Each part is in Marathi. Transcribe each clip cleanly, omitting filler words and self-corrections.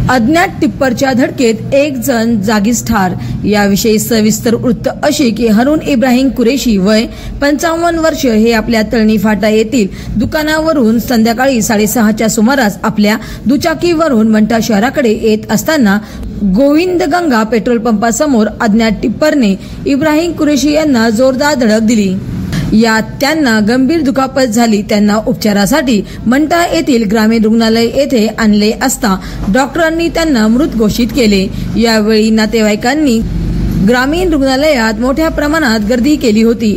अज्ञात टिप्परच्या धडकेत एक जण जागीच ठार। याविषयी सविस्तर वृत्त असे की हारून इब्राहिम कुरेशी वय 55 वर्ष हे आपल्या तळणी फाटा येथील दुकानावरून संध्याकाळी 6:30च्या सुमारास आपल्या दुचाकीवरून मंठा शहराकडे येत असताना गोविंदगंगा पेट्रोल पंपासमोर अज्ञात टिप्परने इब्राहिम कुरेशी यांना जोरदार धडक दिली। यात त्यांना गंभीर दुखापत झाली। त्यांना उपचारासाठी मंठा येथील ग्रामीण रुग्णालय येथे आणले असता डॉक्टरांनी त्यांना मृत घोषित केले। यावेळी नातेवाईकांनी ग्रामीण रुग्णालयात मोठ्या प्रमाणात गर्दी केली होती।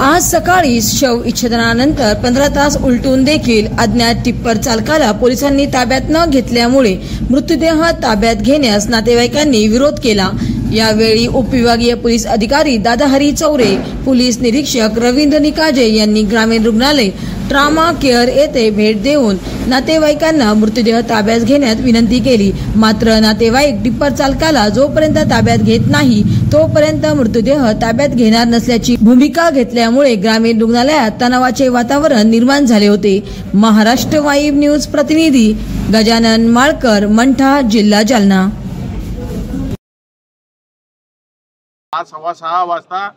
आज सकाळी शवविच्छेदनानंतर 15 तास उलटून देखील अज्ञात टिप्पर चालकाला पोलिसांनी ताब्यात न घेतल्यामुळे मृतदेह ताब्यात घेण्यास नातेवाईकांनी विरोध केला। यावेळी उपविभागीय पोलीस अधिकारी दादाहरी चौरे, पोलीस निरीक्षक रवींद्र निकाजे यांनी ग्रामीण रुग्णालय ट्रॉमा केअर येथे भेट देऊन नातेवाईकांना मृतदेह ताब्यात घेण्यात विनंती केली। मात्र नातेवाईक टिप्पर चालकाला जोपर्यंत ताब्यात घेत नाही तोपर्यंत मृतदेह ताब्यात घेणार नसल्याची भूमिका घेतल्यामुळे ग्रामीण रुग्णालयात तणावाचे वातावरण निर्माण झाले होते। महाराष्ट्र वाईब न्यूज प्रतिनिधी गजानन माळकर, मंठा, जिल्हा जालना। 6:15 वाजता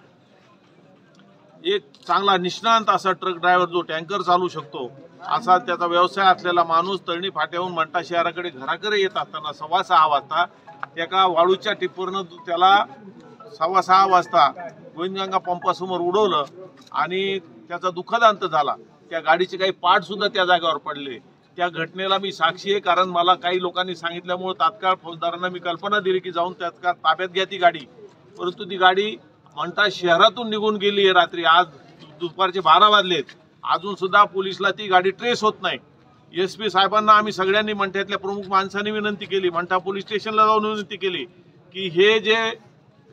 एक चांगला निष्णांत असा ट्रक ड्रायव्हर जो टँकर चालू शकतो असा त्याचा व्यवसाय असलेला माणूस तळणी फाट्याहून मंठा शहराकडे घराकडे येत असताना 6:15 वाजता एका वाळूच्या टिप्परनं त्याला 6:15 वाजता गोविंदगंगा पंपासमोर उडवलं आणि त्याचा दुःखद अंत झाला। त्या गाडीचे काही पार्ट सुद्धा त्या जागेवर पडले। त्या घटनेला मी साक्षी आहे, कारण मला काही लोकांनी सांगितल्यामुळे तात्काळ फौजदारांना मी कल्पना दिली की जाऊन तात्काळ ताब्यात घ्या ती गाडी। परंतु ती गाडी मंठा शहरातून निघून गेली आहे। रात्री आज दुपारचे 12 वाजलेत, अजून सुद्धा पोलिसला ती गाडी ट्रेस होत नाही। SP साहेबांना आम्ही सगळ्यांनी मंठ्यातल्या प्रमुख माणसांनी विनंती केली, मंठा पोलीस स्टेशनला जाऊन विनंती केली की हे जे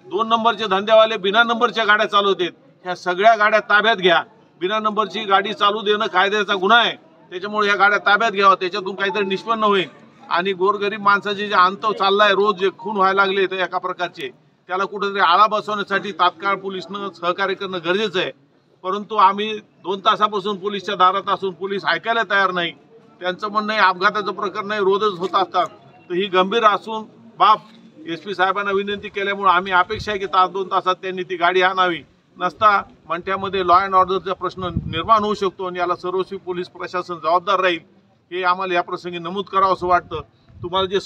2 नंबरचे धंदेवाले बिना नंबरच्या गाड्या चालवतात ह्या सगळ्या गाड्या ताब्यात घ्या। बिना नंबरची गाडी चालू देणं कायद्याचा गुन्हा आहे, त्याच्यामुळे ह्या गाड्या ताब्यात घ्यावा, त्याच्यातून काहीतरी निष्पन्न होईल। आणि गोरगरीब माणसाचे जे अंत चाललाय, रोज जे खून व्हायला लागले तर एका प्रकारचे, त्याला कुठेतरी आळा बसवण्यासाठी तात्काळ पोलिसनं सहकार्य करणं गरजेचं आहे। परंतु आम्ही 2 तासापासून पोलिसच्या दारात असून पोलीस ऐकायला तयार नाही। त्यांचं म्हणणं आहे अपघाताचं प्रकरण नाही, रोजच होत असतात, तर ही गंभीर असून बाप SP साहेबांना विनंती केल्यामुळे आम्ही अपेक्षा आहे की 2 तासात त्यांनी ती गाडी आणावी, नसता मंठ्यामध्ये लॉ अँड ऑर्डरचा प्रश्न निर्माण होऊ शकतो आणि याला सर्वस्वी पोलीस प्रशासन जबाबदार राहील। हे आम्हाला या प्रसंगी नमूद करावं असं वाटतं। तुम्हाला जे